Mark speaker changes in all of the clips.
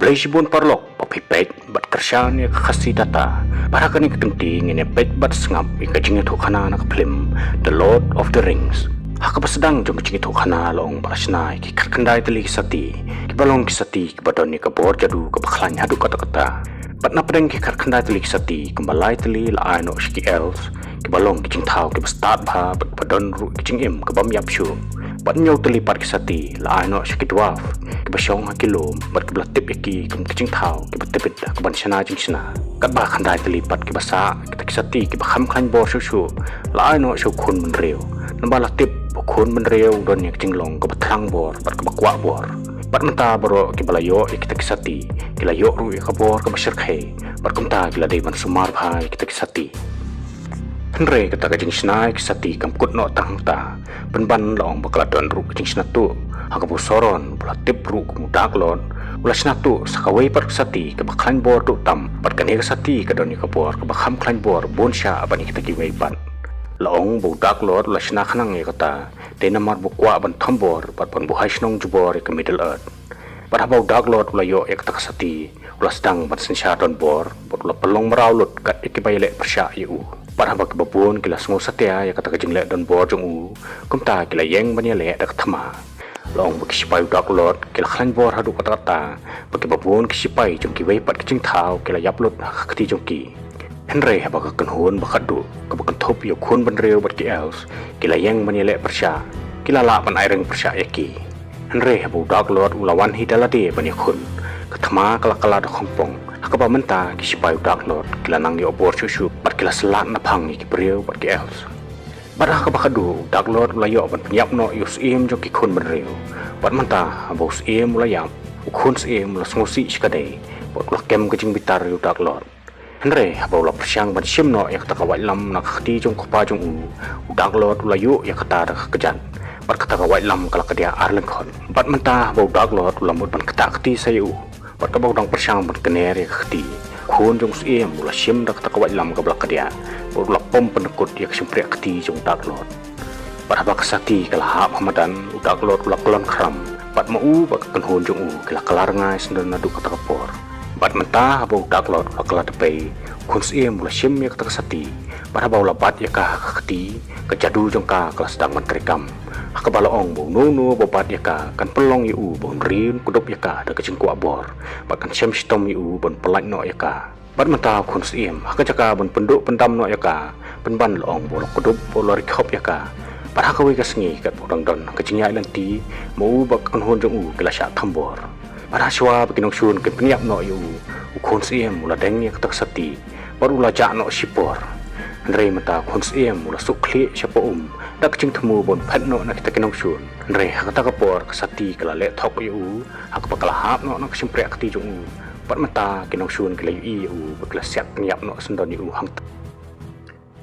Speaker 1: Blejibun parlok papipet bat kersyan ya khasi data para kani ketingting ini pet bat sengap ika jingi thokana nak film The Lord of the Rings. Haka pasedang jong jingi thokana long balasnai ki kerkendai teli kisati ki balong kisati ki badon ni kabor jadu ke baklan hadu kata-kata. Bat napdeng ki kerkendai teli kisati kembalai teli la aino shiki elves ki balong ki jing thau ki start bha bat badon ru ki jing im ke bam yap shu. Bat nyau teli pat kisati la aino shiki dwarf ki basyong hakilo bat keblah tip yaki kum kicing thau ki batipit ke ban shana jing shana kat ba khandai teli pat ki basa kita kisati ki bakham khan bor shu la aino shu khun mun reu nambala tip khun mun reu don yak jing long ke bathang bor bat ke bakwa bor bat menta boro ki balayo kita kisati ki layo ru ka bor ke basyar khai bat kumta ki la dei ban sumar bhai kita kisati Henry kata kajing snai kisati kam kut no tang ta ban long bakla don ru kajing snatu hakabu soron bula tip ru kumudak lon ula snatu sakawai par kisati ke baklan bor tu tam pat kane kisati ke doni ka bor ke bakham klan bor bonsha abani kita ki wei ban long budak lor ula sna khanang ye kata te namar bukwa ban thambor pat ban buhai snong jubor ke middle earth pat habau dak lor ula yo ek ta kisati ula sedang ban sensha don bor ula pelong merawlut kat ikibaile persya yu para bak babun kila semua setia ya kata kajing lek don bor jong u kumta kila yeng banya lek dak thama long bak sipai dak lot kila khlan bor hadu kata bak babun ki sipai jong ki wei pat kajing thau kila yaplut khati jong ki Henry ha bak kan hon bak du ka bak thop yo khun ban reu bat ki els kila yeng banya lek persya kila la ban aireng persya yaki Henry ha bu dak lot ulawan hidalade banya khun ka thama kala kala dak khompong akaba menta ki sipai dak lot kila nang yo bor shu bat kila selat na phang ki breu bat ki els bat akaba kadu dak lot layo ban penyap no yus im jo ki khun ban reu bat menta bos im layam khun im la smosi skadai bat la kem ka jing bitar yo dak lot Henry habau la persyang ban sim no yak takawai lam nak khti jong khopa jong u dak lot layo yak kata dak kejan bat kata kawai lam kala kedia arlen khon bat menta habau dak lot lamut ban kata khti sayu bat kabau dang persyang ban kener yak khti khun jong sim la sim dak takawai lam ka blak kedia bat la pom penekut yak simpre khti jong dak lot bat habak sakti kala hap hamadan dak lot la klon khram bat mau bat kan hon jong kala kalar ngai sendan nadu kata kapor bat menta habau dak lot akla tepai khun sim la sim yak tak sati bat habau la bat yak khti kejadu jong ka kala sedang mentrikam akabala ong bu no bobat yaka kan pelong yu bon rin kudup yaka da kecing ku abor bakan syam stom yu bon pelak no yaka bat menta khun sim hakajaka bon penduk pendam no yaka penban long bolok kudup bolor khop yaka bat hakawi kasngi kat bodang don kecing ya lanti mau bakan hon jong kala sya thambor bat haswa bakinong sun ke penyap no yu khun sim mula deng yak tak sati baru la ja no sipor Henry mata khun sim mula sukli sapa dak kecing temu bon phat no nak kita kinong sun Henry hakata kapor kesati kala le thok yu hak pakala hap no nak simpre akti jong pat mata kinong sun kala yu bakla siap nyap no sendon yu hang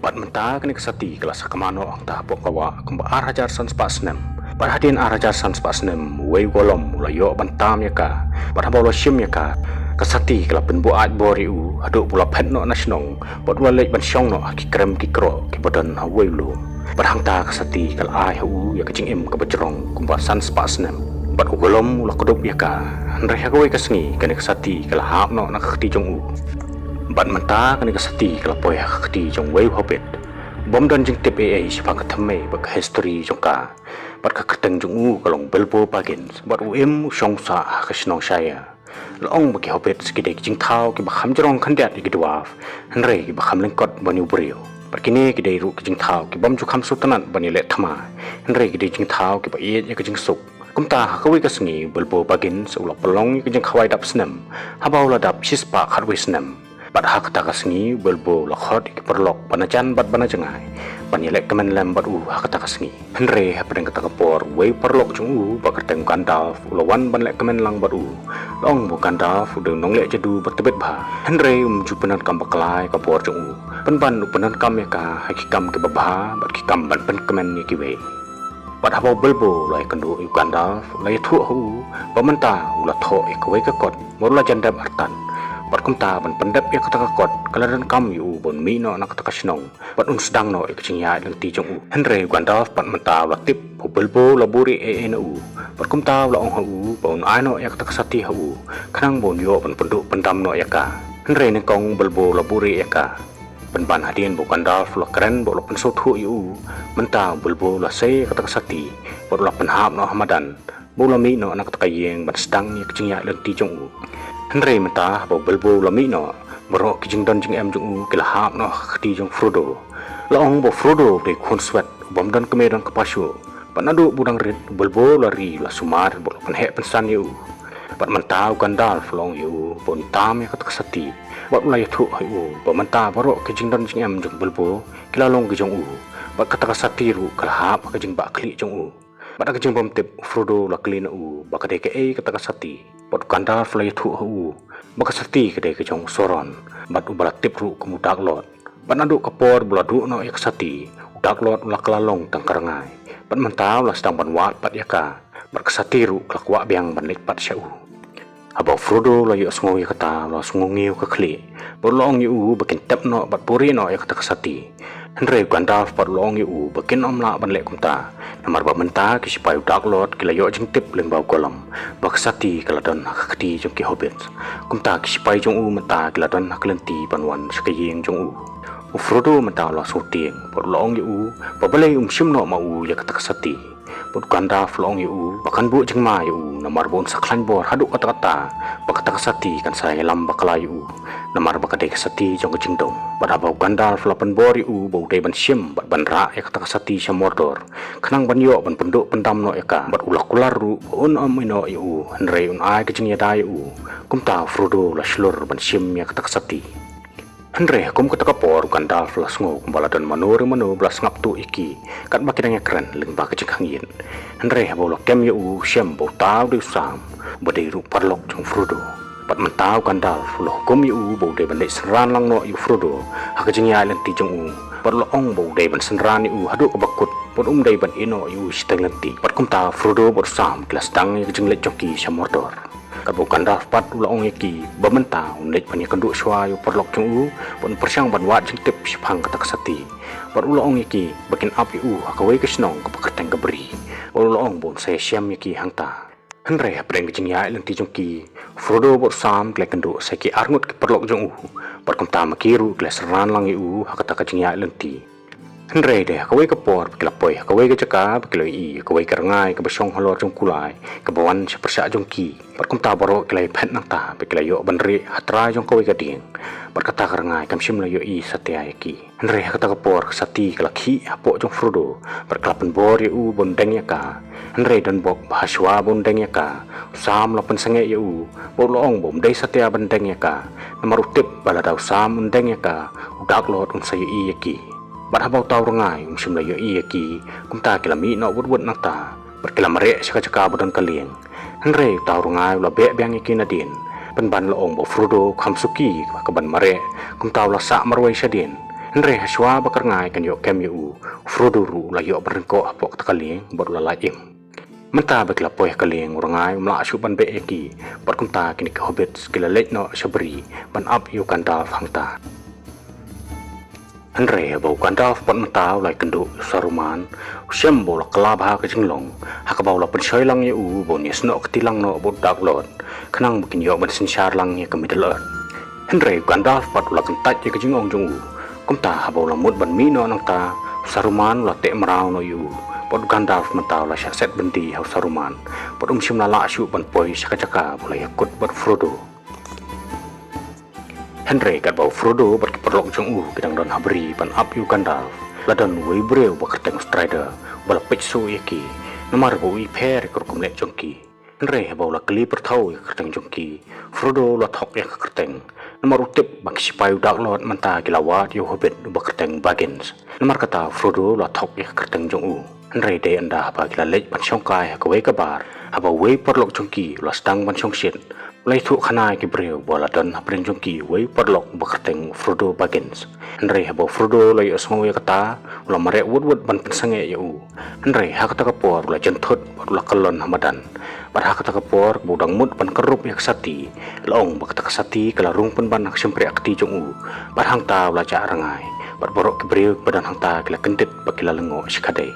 Speaker 1: pat mata kini kesati kala sakamano ang tahapok kawa kumba arajar sans pasnem perhatian arajar sans pasnem wei golom layo bantam yaka parhabolo sim yaka kasati kala penbu at bori u hadu pula phat no nasnong pot wale ban syong no ki krem ki kro ki badan hawai lu barhang ta kasati kal ai hu ya kecing im ke bajrong kumba sans pasnem bat golom ula kudup yaka Henry hagoi kasngi kani kasati kala hap no nak khti jong u bat menta kani kasati kala poi khti jong wei hobet bom don jing tip ai sipang kathame bak history jong ka bat ka keteng jong u kalong belbo bagin bat u im syong sa kasnong saya long baki hobet skide jing thau ki bakham jrong khandiat ki dwarf Henry ki bakham lengkot bani brio Perkini kita iru kejing thau ki bom jukam sultanat bani le thama Henry kita jing thau ki ba ye kejing suk kumta kawi kasngi belbo bagin seula pelong kejing khawai dap snem habau la dap sispa khatwi snem bat hak ta kasngi belbo la khot ki perlok banajan bat banajangai bani le kemen lem bat hak ta kasngi Henry hapeng kata kapor wei perlok jung ba kateng Gandalf ulawan ban le kemen lang bat long bu Gandalf udeng nong le jadu bat tebet ba Henry jupenan kam baklai kapor jung penban upanan kam yaka hakikam ke babha bat kikam ban pen kemen ni kiwe bat habau belbo lai kandu Gandalf lai thu hu pamanta ula tho ekwe ka kot morla jandam artan bat kumta ban pendap ya kata kot kalaran kam yu bon mi no nak kata kasnong bat un sedang no ekcinya lang ti jong Henry Gandalf bat menta ula tip belbo laburi enu Bat kum taw la ong hau bon ai no yak tak sati hau khnang bon yo ban penduk pendam no yaka henre ne kong belbo la buri yaka ban ban hadien bo Gandalf la kren bo la pen so thu yu menta belbo la se tak sati bo la pen hap no hamadan bo la mi no anak tak yeng ban stang yak jing ya leng ti jong u henre menta bo belbo la mi no bro ki jing don jing em jong u ke la hap no khti jong Frodo la ong bo Frodo de khon swat bom don ke me don ke pasu Panadu budang rit bulbo lari la sumar bol penhe pensan yu pat mentau Gandalf long yu pun tam ya katak sati bat ulai thu yu ba menta baro ke jingdon jing em jong bulbo kila long ke jong u bat katak sati ru kalhap ke jing ba kli jong u bat ke jing bom tip Frodo la kli na u ba ke ke e katak sati bat Gandalf la thu hu ba ke sati ke de ke jong Sauron bat u bala tip ru ke mudak lot bat nadu kapor buladu no yak sati udak lot la kelalong tangkarangai Pat mentau la sedang banwat pat yaka berkesatiru kelakwa biang banlit pat syau. Abau Frodo la yuk sengowi kata la sengongiu ke kli. Berlong yu bikin tep no bat puri no ya kata kesati. Henry Gandalf pat long yu bikin omla banlek kumta. Namar bat menta kisipai udak lot kila yuk jeng tip lembau kolam. Berkesati kala don hakati jeng ki hobbit. Kumta kisipai jeng menta kila don haklenti banwan sekayeng jeng Frodo menta la sotieng pot long yu babale sim no mau ya kata sati pot Gandalf long yu bakan bu jeng ma yu namar bon saklan bor haduk kata bakata sati kan saya lam bakala yu namar bakade sati jong jeng dong badabau Gandalf lapan bor yu bau dai ban sim bat ban ra ya kata sati sa Mordor kenang ban yo ban penduk pendam no ya ka bat ulah kular ru on amino yu henre un ai ke jeng ya dai yu kumta Frodo la slur ban sim ya kata sati Henry kum kata kapor Gandalf la sngo kumbala dan mano belas ngap tu iki kat makinanya keren ling ba kecik hangin Henry bola kem yu syam bo tau de sam badai ru parlok jong Frodo pat mentau Gandalf lo kum yu bo de bandai seran lang no yu Frodo hak jing ya lenti jong pat lo ong bo de ban senran yu hadu bakut pot dai ban ino yu steng lenti pat kum ta Frodo bor sam kelas tang jing le joki sa Mordor Kabo Gandalf pat ulaong iki bamenta unlek panya kenduk swayo perlok jong pun persyang banwat jeng tip sipang katak sati par ulaong iki bakin api akawai kesnong kepakateng keberi ulaong bon saya syam iki hangta Henry apreng jeng ya lenti jong ki Frodo bot sam klek kenduk seki arngut ke perlok jong par kumta makiru kles ran lang hakata jeng ya lenti Henry deh kawai kepor kelapoi kawai ke caka keloi kawai kerengai ke besong halor jong kulai ke bawan sepersak jong ki Perkum tabaro kelai pet nang ta peklayo benri hatra jong kawai kading berkata kerengai kamsim layo satia yaki Henry kata kepor sati kelaki apok jong Frodo berkelapan bor yu bondeng yaka Henry dan bok bahaswa bondeng yaka sam lapan senge yu bolong bom dai satia bondeng yaka nomor utip baladau sam bondeng yaka udak lot sayo yaki Barhabau tau rengai sim layo yaki kumta kelami no wud nang ta berkelamare saka bodan kalieng Henry tau rengai la be biang yaki nadin penban loong bo Frodo khamsuki kaban mare kum tau la sa marwai sadin Henry haswa bakar ngai kan yo kem yu Frodo ru la yo berengko apok takalieng bor la laim menta bekla poy kalieng rengai mla asuban be yaki berkum ta kini ke hobbit skila lek no sabri ban up yu Gandalf hangta Henry bau Gandalf pat mentau lai kenduk Saruman syam bau la kelabha ke jinglong hak bau la pensoi lang yu bau ni sno ketilang no bau dak lot kenang bikin yo ban sinsar lang ye ke Middle Earth Henry Gandalf pat la kentat ye ke jingong jong kumta bau la mut ban mi no nang ta Saruman la te merau no yu pot Gandalf mentau la set bendi hau Saruman pot sim la la syu ban poi sakacaka bau la yakut bat Frodo Henry kat bau Frodo berkeperlok jong kedang don habri pan up yu Gandalf ladon wei breu bakerteng Strider bala pecso yaki nomar bau i per kurkum lek jongki Henry bau la keli pertau kerteng jongki Frodo la thok ya kerteng nomar utip bang sipai dak lot menta kilawat yu hobbit bakerteng Baggins nomar kata Frodo la thok ya kerteng jong Henry de anda ba kila lek pan songkai ka wei kabar aba wei perlok jongki la stang ban songsit Lai thu khanai ki breu bola don hapren jongki wei perlok bakerteng Frodo Baggins Henry habo Frodo lai asmo ya kata ula mare wud ban pensange yu Henry hakata kapor ula jenthut ula kalon hamadan bar hakata kapor budang mut ban kerup yak sati long bakata sati kalarung pen ban hak sempre akti jong bar hangta ula ja rangai bar borok ki breu badan hangta kila kendit bakila lengo sikadai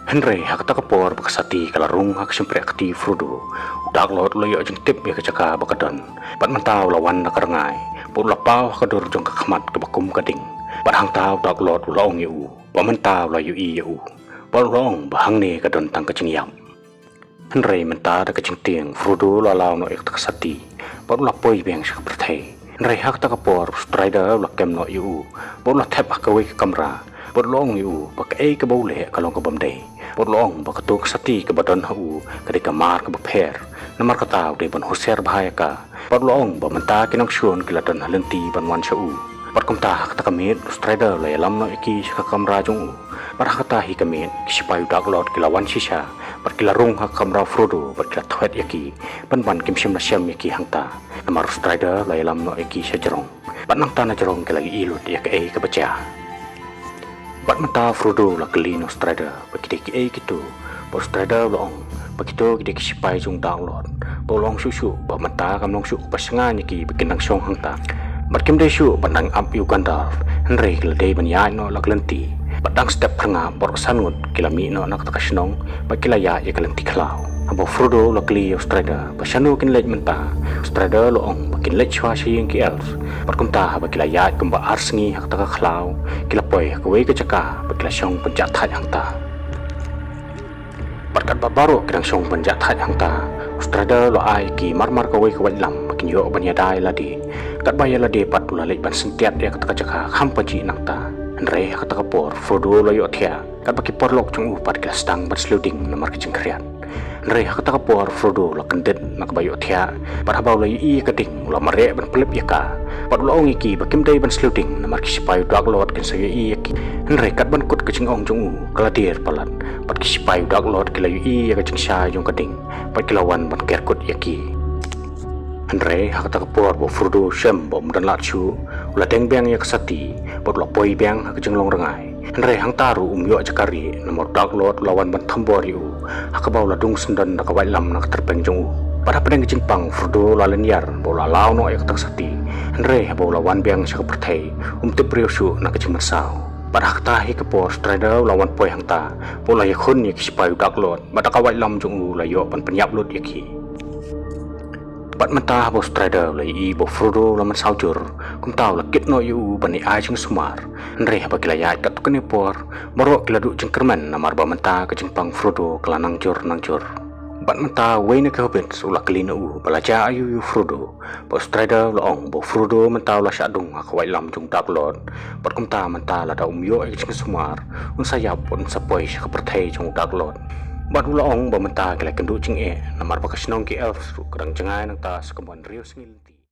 Speaker 1: Henry hak takapor bakasati kalarung hak siyempre akti Frodo. Udak lot loyo jeng tip ya kecaka bakadon. Pat mantau lawan nakarangay. Pur lapau hakadur jeng kakamat kebakum kading. Pat hang tau dak lot ulaong yu. Pat mantau layu i yu. Pat ulaong bahang ni kadon tang kecing yam. Henry menta da kecing tiang Frodo lalau no ek takasati. Pat ulapoi biang syak berthai. Henry hak takapor strider ulakem no yu. Pat ulatep hakawi ke kamera. Pat ulaong yu pakai ke baule kalong ke bamdai. Pot loong bakatuk sati ke badan hau ketika mar ke bapher namar katau de ban hoser bahaya ka pot loong bamenta kinong syun kiladan halenti ban wan syau pot kumta kata kamit strider la lam no iki ka kamera jung par kata hi kamit kisipayu dak lot kilawan sisa par kilarung hak kamera Frodo par kila thwet yaki ban ban kim sim na syam yaki hangta namar strider la lam no iki sajarong pat nang tanah jarong kilagi ilut yak e ke baca. Bat mata Frodo la kelino strider bagi deki gitu bos strider long begitu deki sipai jung download bolong susu ba mata kam long su pasengan ki bikin nang song hangta markim de su bandang up Uganda Henry gelde ban ya no la klenti badang step prenga bor sanut kilami no nak takasnong ba kilaya ya klenti klau abo Frodo la kli strider pasanu kin lej menta strider long bakin lej chwa sing ki elf perkumta ba kilaya kemba arsngi hak taka klau kilapoi kowe kecaka bakila syong penjat hat hangta berkat babaro kedang syong penjat hat hangta strider lo ai ki marmar kowe kawai lam bakin yo banya dai ladi kat baya ladi pat pula lej ban sentiat ya kata caka hampaji nangta Henry kata kapor Frodo lo yo thia kat baki porlok chung upat kila stang bat sluding namar kecing kriat Henry kata kapor Frodo lo kendet nak bayo thia par habau lo i kading lo mare ban pelip yaka pat lo ong iki bakim dai ban sluding namar kisipayu dak lot ken saya i yaki Henry kat ban kut kecing ong chung kaladir palat pat kisipayu dak lot kilayu i ya kecing sya jong kading pat kilawan ban kerkut yaki Henry hak tak kapor bo Frodo syem bom dan lachu ula deng beng ya kesati bot lo poi beng hak jenglong rengai Henry hang taru yo jakari nomor dak lot lawan ban thambor yu hak bau la dung sendan nak wai lam nak terpeng jong pada pedeng jingpang Frodo la lenyar bo la law no ya tak sati Henry bo lawan beng syak perthai tip riu su nak jing mersau pada hak tahi kapor strider lawan poi hang ta bo la yakhun ya kisipayu dak lot bada ka wai lam jong la yo pan penyap lut yaki Bat mata bos strider lai i bo Frodo laman saujur kum tau la kit no yu bani ai jing sumar Henry ba kila ya kat kene por borok kila du jing kerman namar ba mata ke jing pang Frodo kala nang jur bat mata wei ne ke hobbit ula kelina u balaja ayu yu Frodo bos strider la ong bo Frodo menta la syadung ak wai lam jung dak lot bat kum ta menta la da yo jing sumar un sayap un sapoi ka perthai jung dak lot Bat ula ong ba menta kila kendu jing namar ba kasnong ki elf kadang jengai nang ta sekemban riu sengil